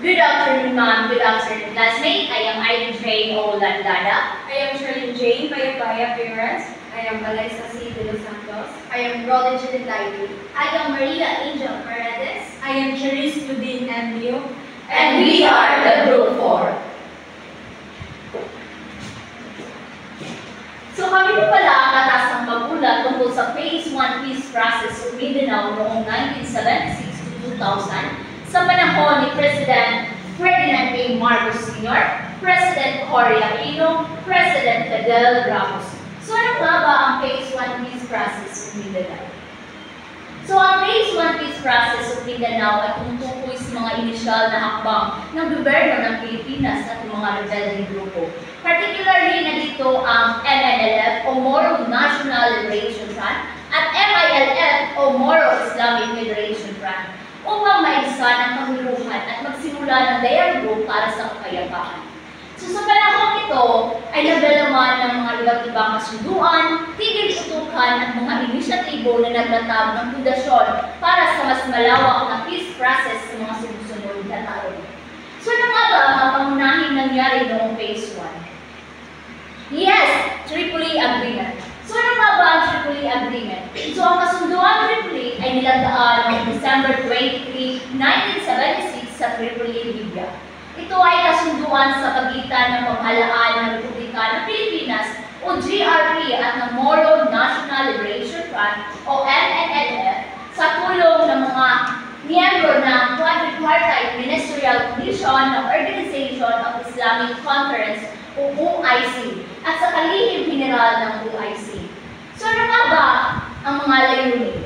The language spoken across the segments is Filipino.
Good afternoon, ma'am. Good afternoon, classmate. I am Ivy Jane Olandada. I am Charlene Jane Bayabaya Perez. I am Alyssa C. De Los Santos. I am Roland Judith Lively. I am Maria Angel Paredes. I am Charisse Ludin Emilio. And we are the Group 4. So kami po pala ang katasang magulat tungkol sa Phase 1 Peace Process of Mindanao noong 1976 to 2000 sa panahon ni President Ferdinand A. Marcos Sr., President Cory Aquino, President Fidel Ramos. So ano nga ba ang Phase 1 Peace Process of Mindanao? So ang Phase 1 Peace Process of Mindanao ay tumutukoy sa mga inisyal na hakbang ng gobyerno ng Pilipinas at mga rebelling grupo. Particularly na dito ang MNLF o Moro National Liberation Front at MILF o Moro Islamic Liberation Front upang maigsa ng kahuluhan at magsimula ng dialogue para sa kapayapaan. So sa panahon ito ay naglalaman ng mga iba't ibang kasunduan, tigil-tutukan at mga inisyatibo na naglatag ng pundasyon para sa mas malawak na peace process sa mga sumusunod na taon. So ano nga ba ang pangunahing nangyari noong Phase 1? Yes, Tripoli Agreement. So ano nga ba ang Tripoli Agreement? So ang kasunduan Tripoli ay nilagdaan noong December 23, 1976 sa Tripoli, Libya. Ito ay kasunduan sa pagitan ng pamahalaan ng Republika ng Pilipinas o GRP at ng Moro National Liberation Front o MNLF sa tulong ng mga miyembro ng Quadripartite Ministerial Commission ng Organization of Islamic Conference o OIC at sa kalihim general ng OIC. So ano nga ba ang mga layunin?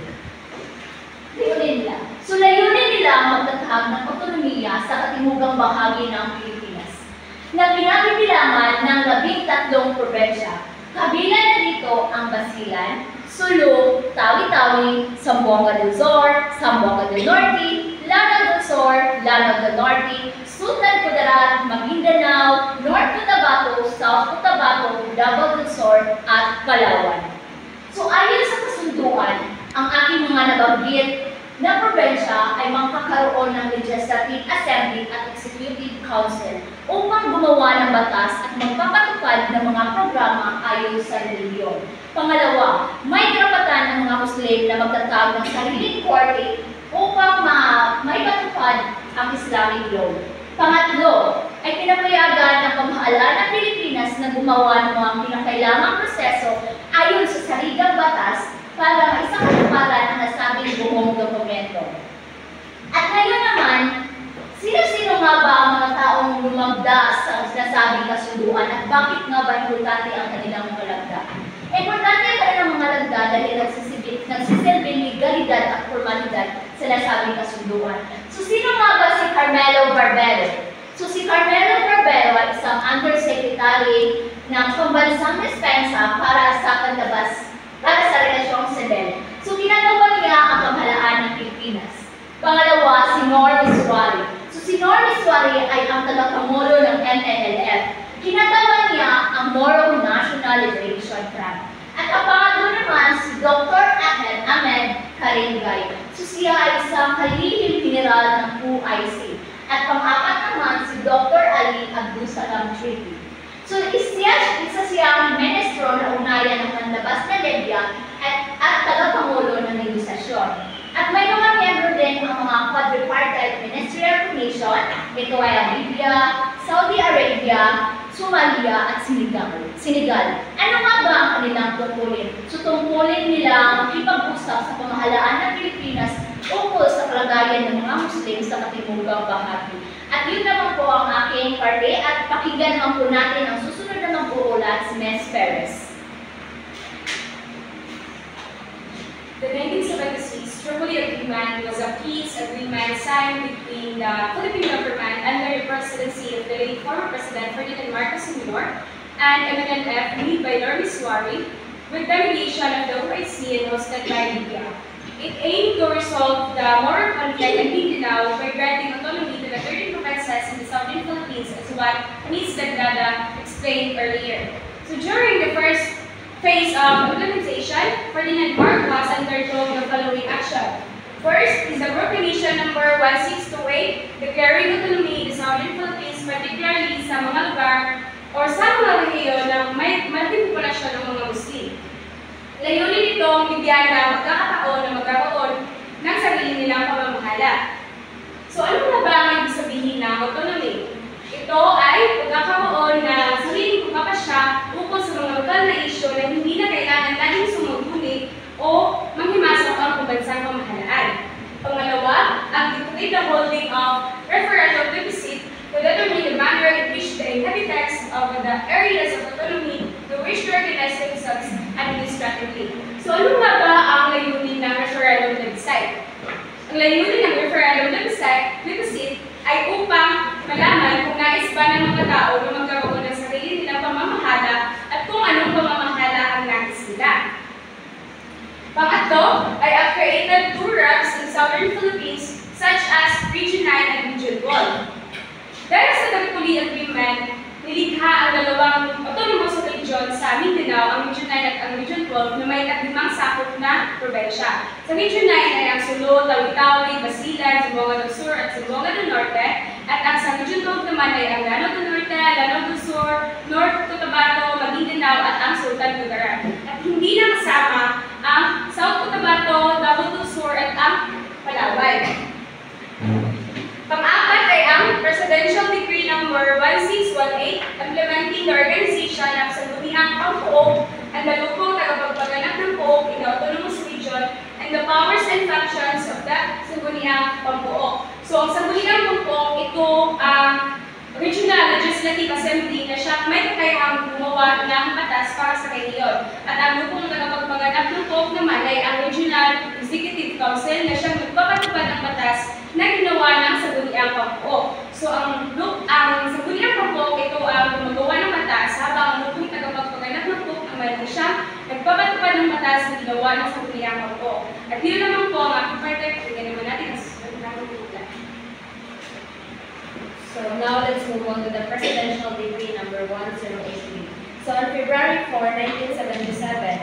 Layunin nila. So layunin nila ang magtatag ng otonomiya sa katimugang bahagi ng Pilipinas na binabibilangan ng 13 probensya. Kabilang na dito ang Basilan, Sulu, Tawi-Tawi, Zamboanga del Sur, Zamboanga del Norte, Lanao del Sur, Lanao del Norte, Sultan Kudarat, Maguindanao, North Cotabato, South Cotabato, Davao del Sur, at Palawan. So ayon sa kasunduan, ang aking mga nabanggit na probensya ay magkakaroon ng Legislative Assembly at Executive Council upang gumawa ng batas at magpapatupad ng mga programa ayon sa relihiyon. Pangalawa, may karapatan ng mga Muslim na magtatag ng sariling korte upang maipatupad ang Islamic law. Pangatlo, ay pinapayagan ng pamahalaan ng Pilipinas na gumawa ng mga kinakailangang proseso ayon sa saligang batas para maisakatuparan ang nasabing buong dokumento. At ngayon naman, sino-sino nga ba ang mga taong lumagda sa sinasabing kasunduan at bakit nga ba importante ang kanilang mga lagda? Importante ang kanilang mga lagda dahil nagsisilbing legalidad at formalidad sa nasabing kasunduan. So sino nga ba si Carmelo Barbero? So si Carmelo Barbero ay isang undersecretary ng pambansang despensa para sa Relasyong Civil. So ginagawa niya ang pamahalaan ng Pilipinas. Pangalawa, si Norm Isuari. So si Norm Isuari ay ang tagapangulo ng MNLF. Ginagawa niya ang Moro National Liberation Front. At ang pangatlo naman, si Dr. Ahmed Karingay. So siya ay isang kalihim general ng OIC. At pang-apat naman, si Dr. Ali Abdusalam Treaty. So isa siyang ministro na unaya ng panlabas na Libya at tagapangulo ng negosasyon. At may mga miyembro din ang mga Quadripartite Ministerial Commission, ito ay ang Libya, Saudi Arabia, Somalia at Senegal. Ano nga ba ang kanilang tungkulin? So tungkulin nila makipag-usap sa pamahalaan ng Pilipinas ukol sa kalagayan ng mga Muslim sa katimugang bahagi. At yun naman po ang aking parte at pakinggan naman po natin ang susunod na mag-uulat si Ms. Perez. The 1976 Tripoli Agreement was a peace agreement signed between the Philippine government under the presidency of the late former President Ferdinand Marcos Sr. and MNLF led by Norm Isuari with delegation of the OIC and hosted by Libya. It aimed to resolve the Moro conflict in Mindanao by granting autonomy to the 13 provinces in the southern Philippines, as what Ms. Dagdada explained earlier. So during the first phase of implementation, Ferdinand Marcos undertook the following action. First is the Proclamation number 1628, declaring autonomy Southern Philippines, particularly sa mga lugar o sa mga rehiyon na may malaking populasyon ng mga Muslim. Layunin nitong bigyan na magkakataon na magkaroon ng sarili nilang pamamahala. So ano na ba ang ibig sabihin ng autonomy? Ito ay pagkakaroon ng sariling pagkakasya ukol sa mga lokal na isyu na hindi na kailangan laging sumugunit o manghimasok ang pambansang pamahalaan. Pangalawa, ang decree the holding of referendum plebiscite to determine the manner in which the inhabitants of the areas of autonomy to wish to organize themselves administratively. So ano nga ba ang layunin ng referendum plebiscite? Ang layunin ng referendum plebiscite ay upang malaman kung nais ba ng mga tao na magkaroon ng sarili nilang pamamahala at kung anong pamamahala ang nais nila. Pangatlo ay ang created two RAPs in Southern Philippines such as Region 9 and Region 12. Dahil sa Tagpuli Agreement, nilikha ang dalawang autonomous region sa Mindanao, ang Region 9 at ang Region 12 na may limang sakop na probensya. Sa Region 9 ay ang Sulu, Tawi-Tawi, Basilan, Zamboanga del Sur at Zamboanga del Norte, at ang sa Region 12 naman ay ang Lanao del Norte, Lanao del Sur, North Cotabato, Maguindanao at ang Sultan Kudarat. At hindi na kasama ang South Cotabato, Davao del Sur at ang Palawan. Pang-apat ay ang Presidential Decree number 1618 implementing the organization of Sangguniang Pampuok and the local tagapagpaganap ng Pook in the autonomous region and the powers and functions of the Sangguniang Pampuok. So, ang Sangguniang Pampuok, ito ang Regional Legislative Assembly na siya may kakayahang gumawa ng batas para sa rehiyon. At ang grupong tagapagpaganap ng Pook naman ay ang Regional Executive Council na siyang magpapatupad ng batas na ginawa ng Sangguniang Pampuok. So, ang Sangguniang Pampuok, ito ang gumagawa ng batas habang ang grupong tagapagpaganap ng Pook naman ay siya nagpapatupad ng batas na ginawa ng Sangguniang Pampuok. At dito naman po ang aking partner, tingnan naman natin ang susunod na pagkukulan. So now let's move on to the Presidential Decree number 1083. So on February 4, 1977,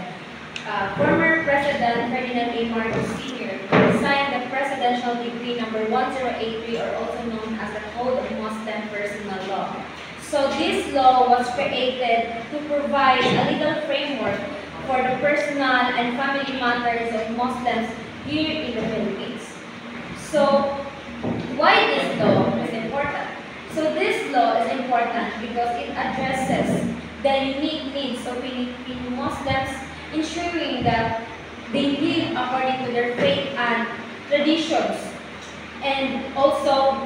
former President Ferdinand A. Marcos Sr. signed the Presidential Decree number 1083, or also known as the Code of Muslim Personal Law. So this law was created to provide a legal framework for the personal and family matters of Muslims here in the Philippines. So why this law is important? So this law is important because it addresses the unique needs of Filipino Muslims, ensuring that they live according to their faith and traditions. And also,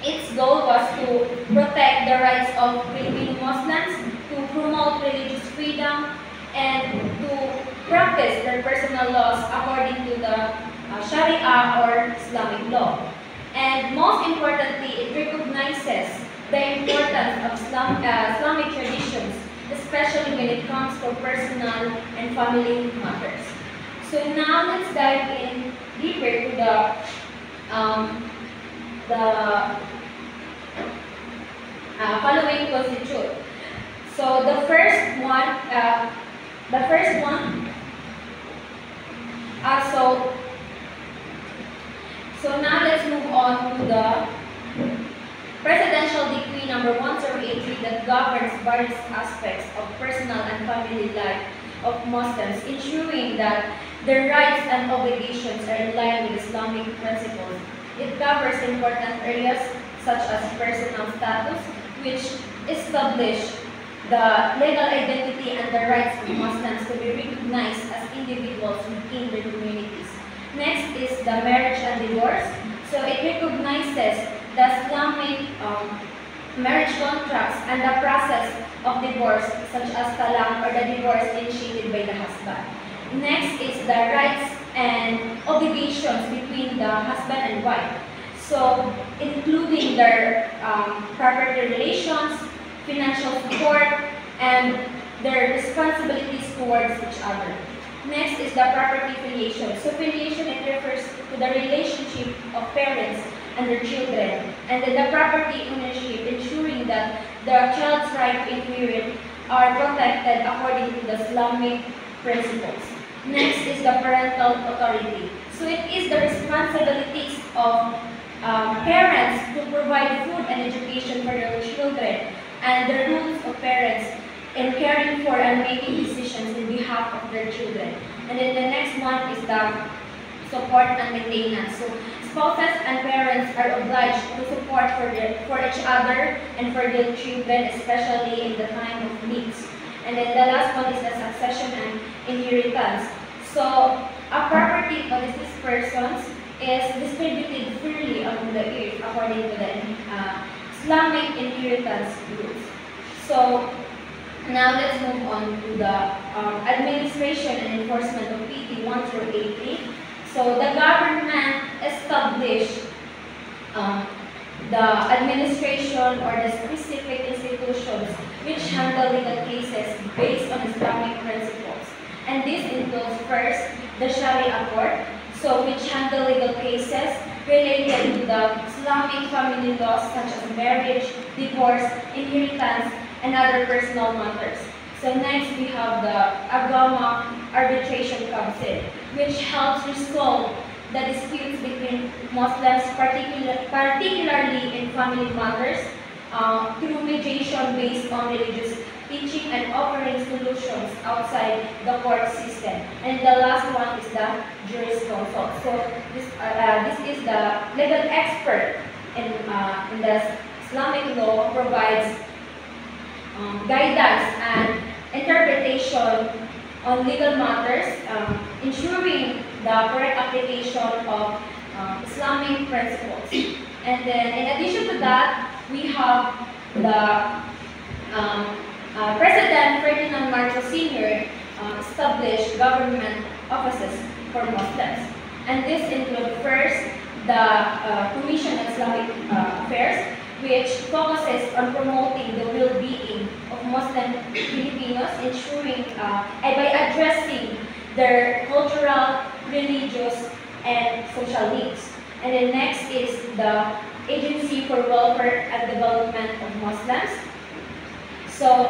its goal was to protect the rights of Filipino Muslims, to promote religious freedom, and to practice their personal laws according to the Sharia or Islamic law. And most importantly, it recognizes the importance of Islamic traditions, especially when it comes to personal and family matters. So now let's dive in deeper to the following constitute. So the first one, So now let's move on to the Presidential Decree number 1083 that governs various aspects of personal and family life of Muslims, ensuring that their rights and obligations are in line with Islamic principles. It covers important areas such as personal status, which establish the legal identity and the rights of Muslims to be recognized as individuals within their communities. Next is the marriage and divorce. So it recognizes the Islamic marriage contracts and the process of divorce, such as talaq or the divorce initiated by the husband. Next is the rights and obligations between the husband and wife. So including their property relations, financial support, and their responsibilities towards each other. Next is the property filiation. So filiation, it refers to the relationship of parents and their children, and then the property ownership, ensuring that the child's right to inherit are protected according to the Islamic principles. Next is the parental authority. So it is the responsibilities of parents to provide food and education for their children, and the rules of parents in caring for and making decisions in behalf of their children. And then the next one is the support and maintenance. So spouses and parents are obliged to support for each other and for their children, especially in the time of needs. And then the last one is the succession and inheritance. So a property of deceased persons is distributed freely among the earth according to the Islamic inheritance rules. So now let's move on to the administration and enforcement of PT 1083. So the government established the administration or the specific institutions which handle legal cases based on Islamic principles. And this includes first the Sharia court, so which handle legal cases related to the Islamic family laws such as marriage, divorce, inheritance, and other personal matters. So next we have the Agama Arbitration Council, which helps resolve the disputes between Muslims, particularly in family matters, through mediation based on religious teaching and offering solutions outside the court system. And the last one is the jurisconsult. So this is the legal expert in the Islamic law, provides guidance and interpretation on legal matters, ensuring the correct application of Islamic principles. And then in addition to that, we have the President Ferdinand Marcos Sr. Established government offices for Muslims. And this includes first the Commission on Islamic Affairs, which focuses on promoting the well-being of Muslim Filipinos, ensuring by addressing their cultural, religious, and social needs. And then next is the Agency for Welfare and Development of Muslims, so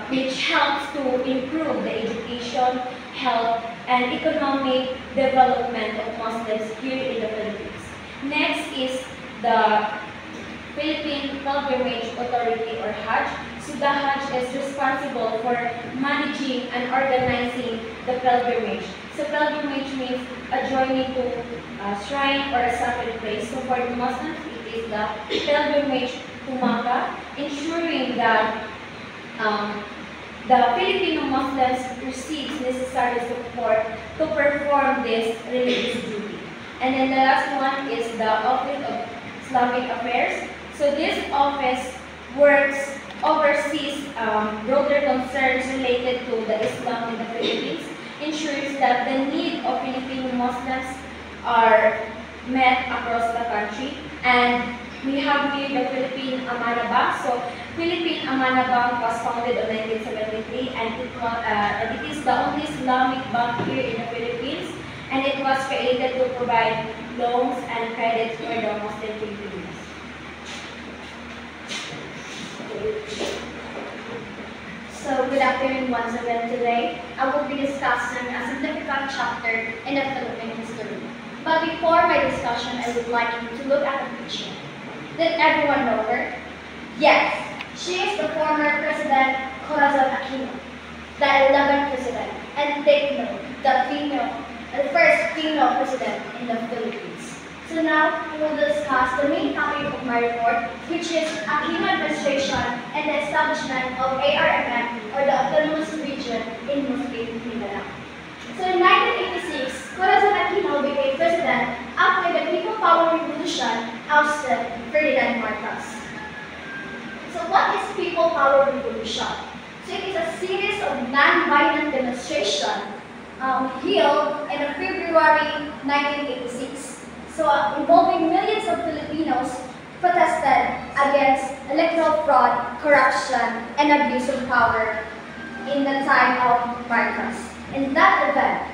which helps to improve the education, health, and economic development of Muslims here in the Philippines. Next is the Philippine Pilgrimage Authority or Hajj. So the Hajj is responsible for managing and organizing the pilgrimage. So pilgrimage means a journey to a shrine or a sacred place. So for the Muslims, it is the pilgrimage to Makkah, ensuring that the Filipino Muslims receives necessary support to perform this religious duty. And then the last one is the Office of Islamic Affairs. So this office oversees broader concerns related to the Islam in the Philippines, ensures that the need of Filipino Muslims are met across the country. And we have here the Philippine Amana Bank. So Philippine Amana Bank was founded in 1973, and it is the only Islamic bank here in the Philippines, and it was created to provide loans and credits for the Muslim Filipinos. So good afternoon once again today. I will be discussing a significant chapter in the Philippine history. But before my discussion, I would like you to look at the picture. Did everyone know her? Yes, she is the former President Corazon Aquino, the 11th president, and take note, the first female president in the Philippines. So now we will discuss the main topic of my report, which is Aquino administration and the establishment of ARMM, or the Autonomous Region in Muslim Mindanao. So in 1986, Corazon Aquino became president after the People Power Revolution ousted Ferdinand Marcos. So what is People Power Revolution? So it is a series of non-violent demonstrations held in February 1986. So involving millions of Filipinos protested against electoral fraud, corruption, and abuse of power in the time of Marcos. And that event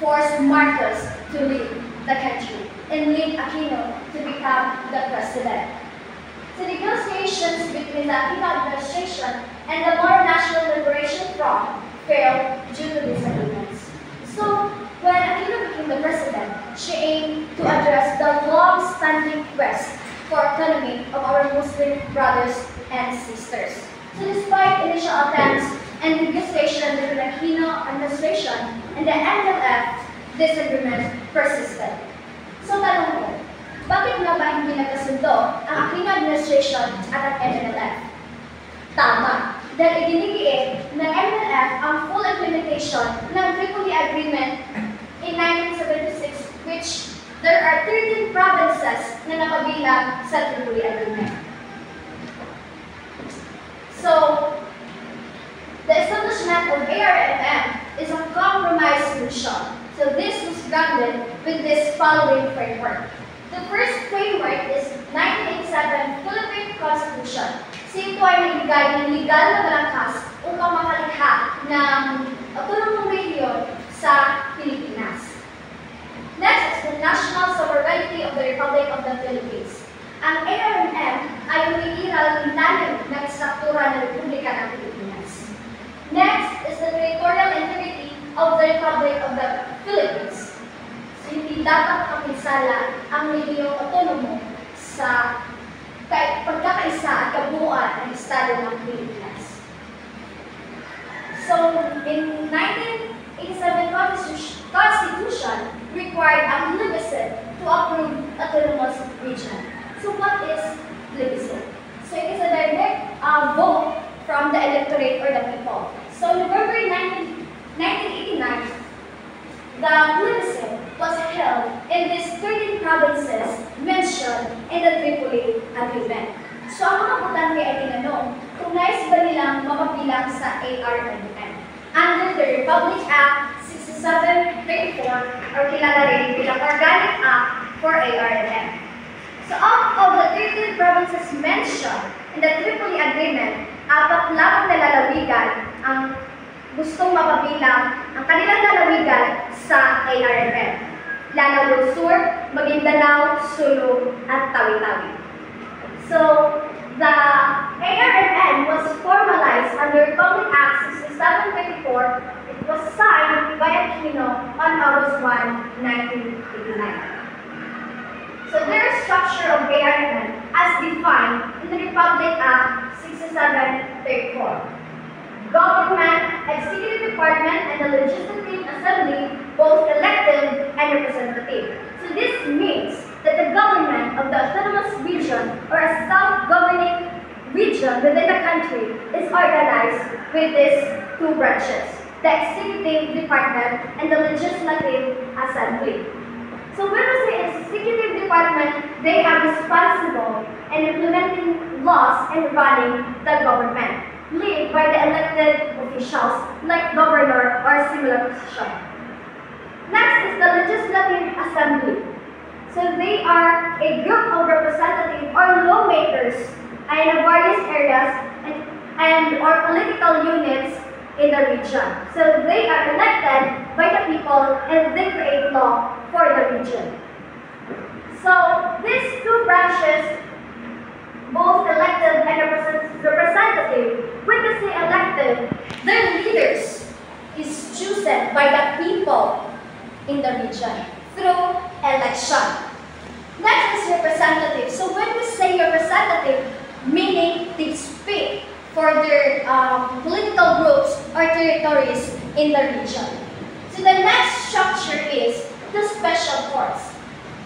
forced Marcos to leave the country and lead Aquino to become the president. The negotiations between the Aquino administration and the Moro National Liberation Front failed due to disagreements. So, when Aquino became the president, she aimed to address the long-standing quest autonomy of our Muslim brothers and sisters. So despite initial attempts and negotiation between the Aquino administration and the MNLF, disagreement persisted. So tanong ko, bakit nga ba hindi nagkasundo ang Aquino administration at ang MNLF? Tama, dahil idinigiit ng MNLF ang full implementation ng Tripoli Agreement in 1976, which there are 13 provinces na nakabilang sa Tripoli Agreement. So, the establishment of ARMM is a compromise solution. So this was grounded with this following framework. The first framework is 1987 Philippine Constitution. So ito ay nagbigay ng legal na balangkas upang makalikha ng autonomong rehiyon sa Pilipinas. Next is the national sovereignty of the Republic of the Philippines. Ang ARMM ay umiiral ng lalim ng struktura ng Republika ng Pilipinas. Next is the territorial integrity of the Republic of the Philippines. So hindi dapat kapinsala ang rehiyong autonomo sa pagkakaisa at kabuuan ng Estado ng Pilipinas. So, in 1987 Constitution required ang Libisin to approve autonomous region. So, what is Libisin? So, it is a direct vote from the electorate or the people. So, November 1989, the Libisin was held in these 13 provinces mentioned in the Tripoli Agreement. So, ang mga butante ay tinanong kung nais ba nilang mapabilang sa ARMM. Under the Republic Act 6734, or kilala rin bilang Organic Act for ARMM. So, out of the 13 provinces mentioned in the Tripoli Agreement, 4 lamang na lalawigan ang gustong mapabilang ang kanilang lalawigan sa ARMM. Lanao del Sur, Maguindanao, Sulu, at Tawi-Tawi. So, the ARMM was formalized under Republic Act 6724. It was signed by Aquino on August 1, 1989. So, their structure of ARMM as defined in the Republic Act 6734. Government, Executive Department, and the Legislative Assembly, both elected and representative. So this means that the government of the autonomous region or a self-governing region within the country is organized with these 2 branches, the Executive Department and the Legislative Assembly. So when we say Executive Department, they are responsible in implementing laws and running the government, led by the elected officials like governor or similar position. Next is the Legislative Assembly. So they are a group of representatives or lawmakers in various areas and or political units in the region. So they are elected by the people and they create law for the region. So these 2 branches, both elected and representative, when we say elected, their leaders is chosen by the people in the region through election. Next is representative. So when we say representative, meaning they speak for their political groups or territories in the region. So the next structure is the special courts.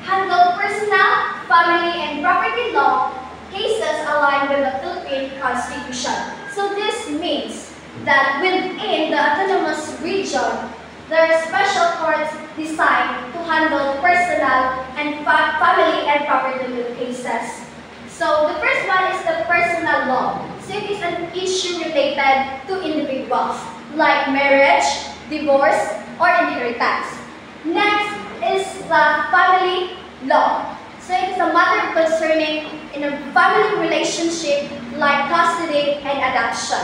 Handle personal, family, and property law cases aligned with the Philippine Constitution. So this means that within the autonomous region, there are special courts designed to handle personal and family and property law cases. So the first one is the personal law. So it is an issue related to individuals like marriage, divorce, or inheritance. Next is the family law. So it is a matter concerning in a family relationship like custody and adoption.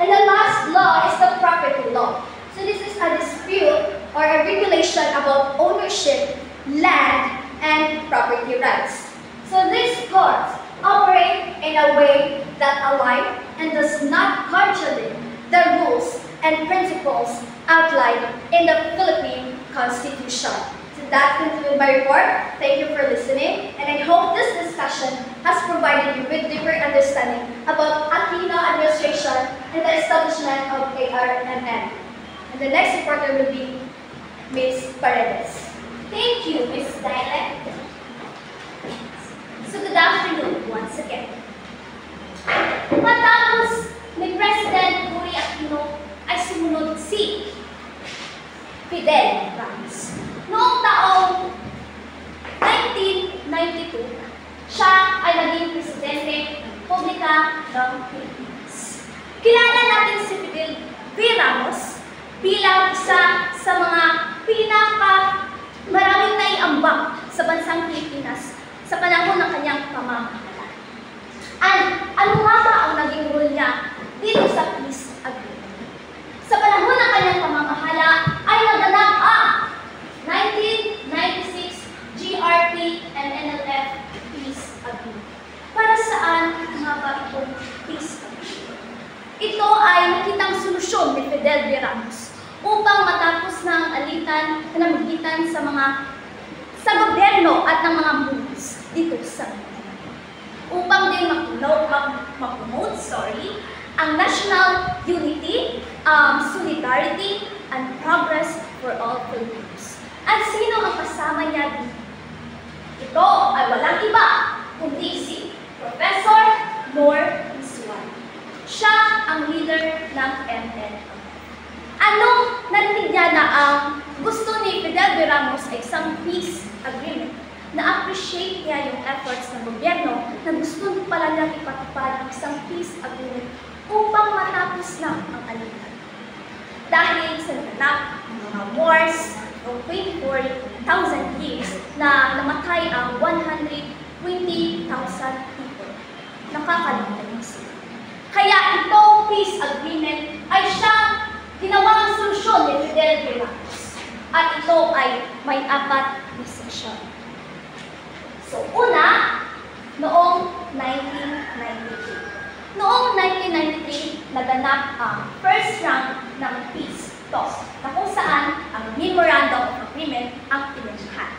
And the last law is the property law. So this is a dispute or a regulation about ownership, land, and property rights. So these courts operate in a way that align and does not contradict the rules and principles outlined in the Philippine Constitution. So that concludes my report. Thank you for listening, and I hope this discussion ARMM. And the next reporter will be Ms. Paredes. Thank you, Ms. Dialect. So good afternoon once again. Matapos ni President Cory Aquino ay sumunod si Fidel Ramos. Noong taong 1992, siya ay naging presidente ng Republika ng Pilipinas. Kilala natin si Fidel V. Ramos bilang isa sa mga maraming naiambag sa bansang Pilipinas sa panahon ng kanyang pamamahala. Ano nga ba ang naging role niya dito sa peace agreement? Sa panahon ng kanyang pamamahala ay naganap ang 1996 GRP and NLF peace agreement. Para saan nga ba itong peace agreement? Ito ay nakitang solusyon ni Fidel V. Ramos upang matapos ng alitan na namagitan sa gobyerno at ng mga movements dito sa upang din mapromote ang national unity, solidarity, and progress for all Filipinos. At sino ang kasama niya dito? Ito ay walang iba kundi si Professor Nor Isuan. Siya ang leader ng MNLF. Anong narinig niya na ang gusto ni Fidel V. Ramos ay isang peace agreement? Na-appreciate niya yung efforts ng gobyerno na gusto pala niyang ipatupad ang isang peace agreement upang matapos na ang alitan. Dahil sa naganap ng mga wars noong 24,000 years na namatay ang 120,000 people. Nakakalimutan niya sila. Kaya itong peace agreement ay siyang ginawang solusyon ni Fidel V. Ramos. At ito ay may 4 na seksyon. So, una, noong 1993. Noong 1993, naganap ang first round ng peace talks na kung saan ang Memorandum of Agreement ang pinuntahan.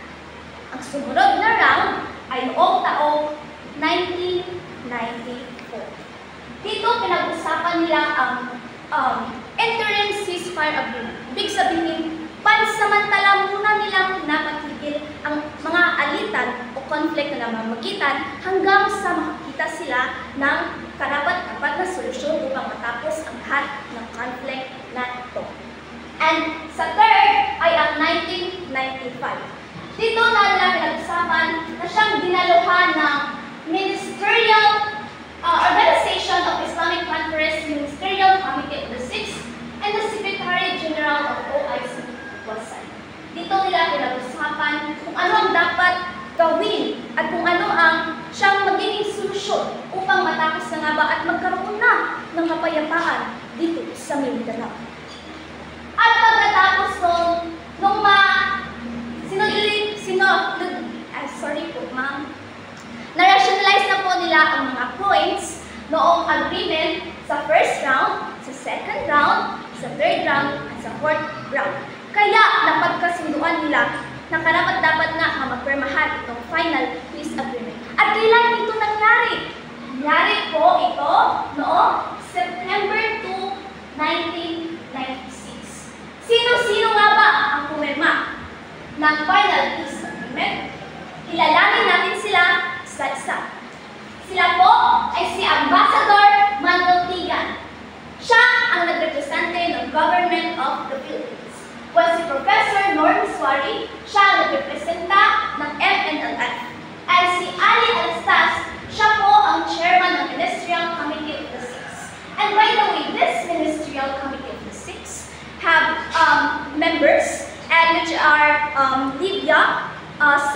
Ang sumunod na round ay noong taong 1994. Dito pinag-usapan nila ang interim ceasefire agreement. Ibig sabihin, pansamantala muna nilang pinapatigil ang mga alitan o conflict na namamagitan hanggang sa makakita sila ng karapat-dapat na solusyon upang matapos ang lahat ng conflict na ito. And sa third ay ang 1995. Dito na nila pinag-usapan na siyang dinaluhan ng Ministerial Organization of Islamic Conference, Ministerial Committee of the Sixth, and the Secretary General of OIC. Dito nila pinag-usapan kung ano ang dapat gawin at kung ano ang siyang magiging solusyon upang matapos na nga ba at magkaroon na ng kapayapaan dito sa Mindanao. At pagkatapos na-rationalize na po nila ang mga points noong agreement sa first round, sa second round, sa third round, at sa fourth round. Kaya napagkasunduan nila na karapat-dapat nga mapirmahan itong final peace agreement. At kailan ito nangyari? Nangyari po ito noong September 2, 1996. Sino-sino nga ba ang pumirma ng final peace agreement? Kilalanin natin sila isa-isa. Sila po ay si Ambassador Mandoltigan. Siya ang nagrepresente ng Government of the Philippines. While si Professor Nor Isuan, siya ang nagrepresenta ng MNLF. At si Ali Alastas, siya po ang chairman ng Ministerial Committee of the Six. And by the way, this Ministerial Committee of the Six have members and which are Libya,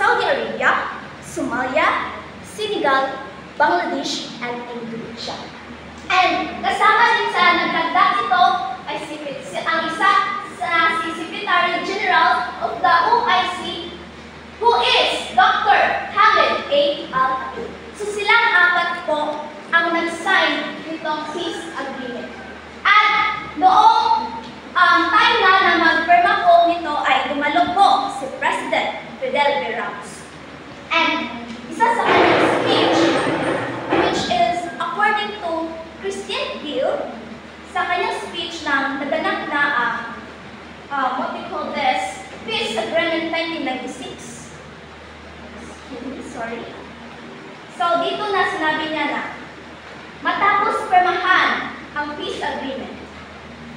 Saudi Arabia, Somalia, Senegal, Bangladesh, and Indonesia. And kasama din sa nagdagdag ito ay ang isa si Secretary General of the OIC, who is Dr. Hamid A. Al-Habib. So silang 4 po ang nag-sign nitong peace agreement. At noong time na mag-firma po nito ay dumalo po si President Fidel V. Ramos. And isa sa kanyang speech, which is according to Christian Gill, sa kanyang speech ng sorry. So, dito na sinabi niya na, matapos permahan ang peace agreement,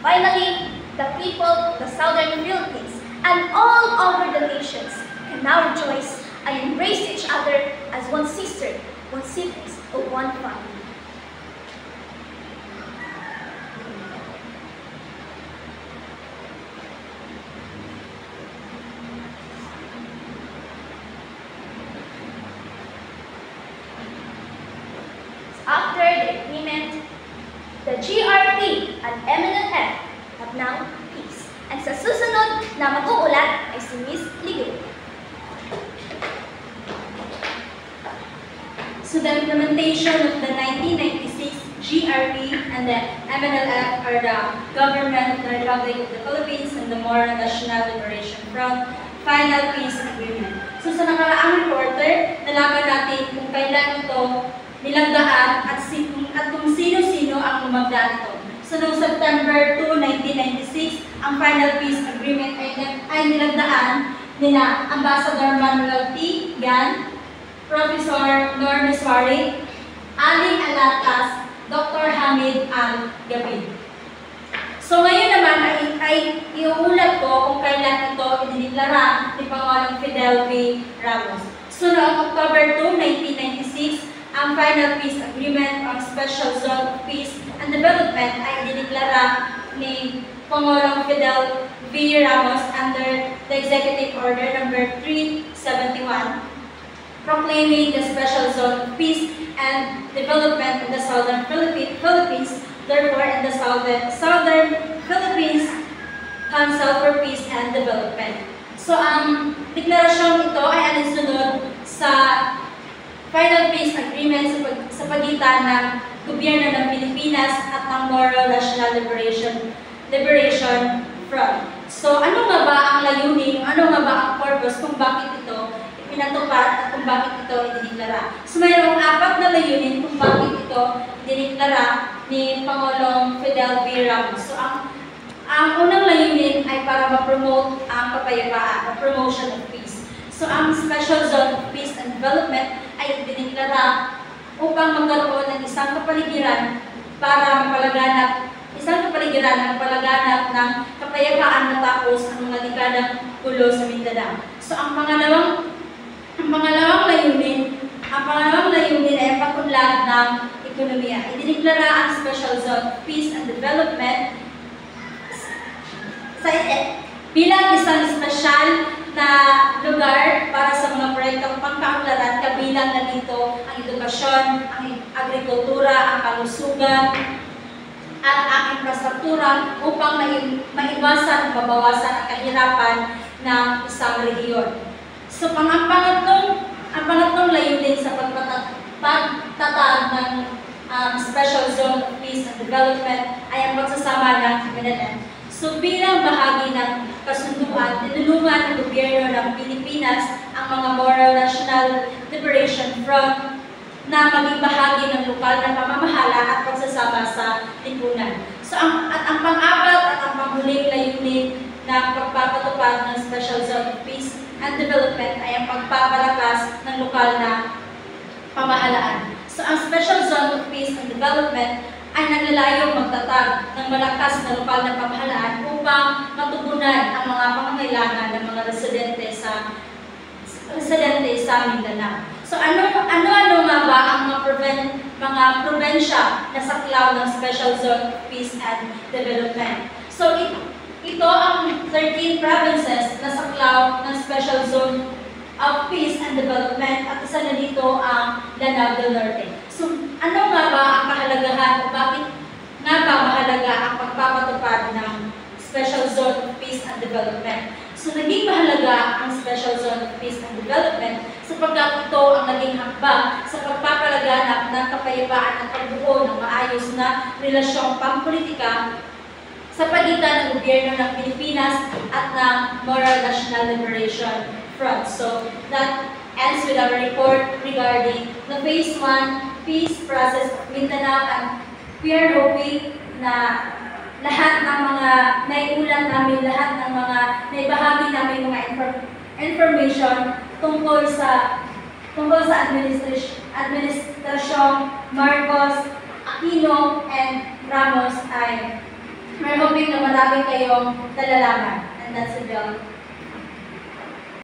finally, the people, the Southern Philippines, and all over the nations can now rejoice and embrace each other as one sister, one siblings, or one family. After the agreement, the GRP and MNLF have now peace. And sa susunod na mag-uulat ay si Miss Ligay. So the implementation of the 1996 GRP and the MNLF are the Government of the Republic of the Philippines and the Moro National Liberation Front Final Peace Agreement. So sa nakaraang reporter, nalaman natin kung kailan ito nilagdaan at kung sino-sino ang lumagda ito. So noong September 2, 1996, ang Final Peace Agreement ay nilagdaan nila Ambassador Manuel T. Gan, Professor Nor Miswari, Aling Alatas, Dr. Hamid Al-Gabid. So ngayon naman ay iuulat ko kung kailan ito idineklara ni Pangulong Fidel V. Ramos. So noong October 2, 1996, ang Final Peace Agreement on Special Zone of Peace and Development ay idineklara ni Pangulong Fidel V. Ramos under the Executive Order number 371, proclaiming the Special Zone of Peace and Development in the Southern Philippines, therefore in the Southern Philippines Council for Peace and Development. So ang deklarasyong ito ay alinsunod sa Final Peace Agreement sa pagitan ng gobyerno ng Pilipinas at ng Moro National Liberation Front. So ano nga ba ang layunin, ano nga ba ang purpose kung bakit ito pinatupad at kung bakit ito idineklara? So mayroong 4 na layunin kung bakit ito idineklara ni Pangulong Fidel V. Ramos. So ang unang layunin ay para ma-promote ang kapayapaan, promotion of peace. So ang Special Zone of Peace and Development ay dineklara upang magkaroon ng isang kapaligiran para mapalaganap ng kapayapaan matapos ang mga dekadang gulo sa Mindanao. So ang pangalawang layunin ay pag-unlad ng ekonomiya. Idineklara ang Special Zone of Peace and Development bilang isang espesyal na lugar para sa mga proyektong pangkaunlaran, kabilang na dito ang edukasyon, ang agrikultura, ang kalusugan, at ang infrastruktura upang maiwasan, mabawasan ang kahirapan ng isang rehiyon. So ang pangatlong layunin sa pagtatag ng Special Zone of Peace and Development ay ang pagsasama ng MNLF. So bilang bahagi ng kasunduan, tinulungan ng gobyerno ng Pilipinas ang mga Moro National Liberation Front na maging bahagi ng lokal na pamamahala at pagsasama sa lipunan. So ang pang-apat at ang panghuling layunin ng pagpapatupad ng Special Zone of Peace and Development ay ang pagpapalakas ng lokal na pamahalaan. So ang Special Zone of Peace and Development ay naglalayong magtatag ng malakas na lokal na pamahalaan upang matugunan ang mga pangangailangan ng mga residente sa Mindanao. So ano nga ba ang mga probensya na saklaw ng Special Zone of Peace and Development? So ito ang 13 provinces na saklaw ng Special Zone of Peace and Development at isa na dito ang Lanao del Norte. So ano nga ba ang kahalagahan o bakit nga ba mahalaga ang pagpapatupad ng Special Zone of Peace and Development? So naging mahalaga ang Special Zone of Peace and Development sapagkat ito ang naging hakbang sa pagpapalaganap ng kapayapaan at pagbuo ng maayos na relasyong pampolitika sa pagitan ng gobyerno ng Pilipinas at ng Moro National Liberation Front. So that ends with our report regarding the Phase 1 peace process of Mindanao, and we are hoping na lahat ng mga naiulat namin, lahat ng mga naibahagi namin mga information tungkol sa tungkol sa administrasyong Marcos, Aquino, and Ramos ay may hoping na marami kayong nalalaman. And that's the bill.